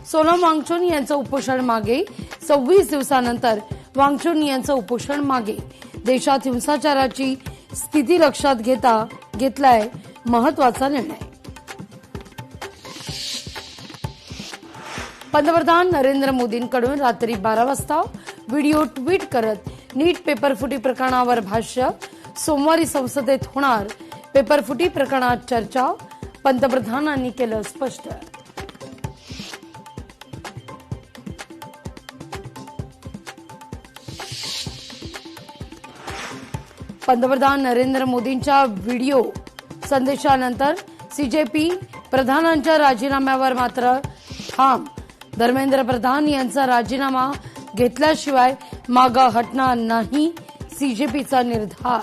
सोनम वांगचुक यांचं उपोषण मागे. 26 दिवसानंतर वांगचुक यांचं उपोषण मागे. देशात हिंसाचाराची स्थिती लक्षात घेतलाय महत्वाचा निर्णय. पंतप्रधान नरेंद्र मोदींकडून रात्री 12 वाजता व्हिडिओ ट्विट करत नीट पेपरफुटी प्रकरणावर भाष्य. सोमवारी संसदेत होणार पेपरफुटी प्रकरणात चर्चा, पंतप्रधानांनी केलं स्पष्ट. पंतप्रधान नरेंद्र मोदींच्या व्हिडिओ संदेशानंतर सीजेपी प्रधानांच्या राजीनाम्यावर मात्र ठाम. धर्मेंद्र प्रधान यांचा राजीनामा घेतल्याशिवाय मागे हटणार नाही, सीजेपीचा निर्धार.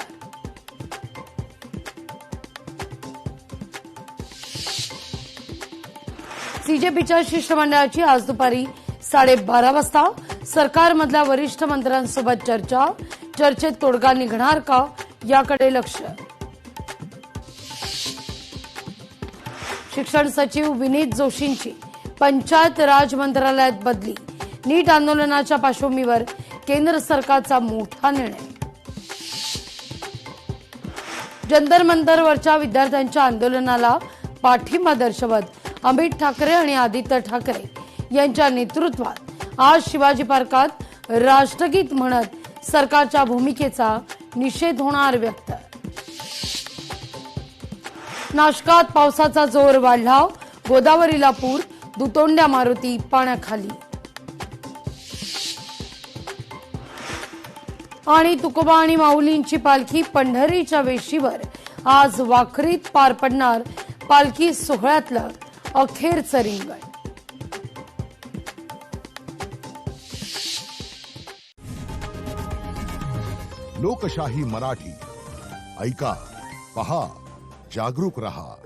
सीजेपीच्या शिष्टमंडळाची आज दुपारी 12:30 वाजता सरकारमधल्या वरिष्ठ मंत्र्यांसोबत चर्चा. चर्चेत तोडगा निघणार का याकडे लक्ष. शिक्षण सचिव विनीत जोशींची पंचायत राज मंत्रालयात बदली. नीट आंदोलनाच्या पार्श्वभूमीवर केंद्र सरकारचा मोठा निर्णय. जंतर मंतरवरच्या विद्यार्थ्यांच्या आंदोलनाला पाठिंबा दर्शवत अमित ठाकरे आणि आदित्य ठाकरे यांच्या नेतृत्वात आज शिवाजी पार्कात राष्ट्रगीत म्हणत सरकारच्या भूमिकेचा निषेध होणार व्यक्त. नाशकात पावसाचा जोर वाढला. गोदावरीला पूर, दुतोंड्या मारुती पाण्याखाली. आणि तुकोबा आणि माऊलींची पालखी पंढरीच्या वेशीवर आज वाखरीत पार पडणार. पालखी सोहळ्यातलं अखेरचं रिंगण. लोकशाही मराठी ऐका, पहा, जागरूक रहा.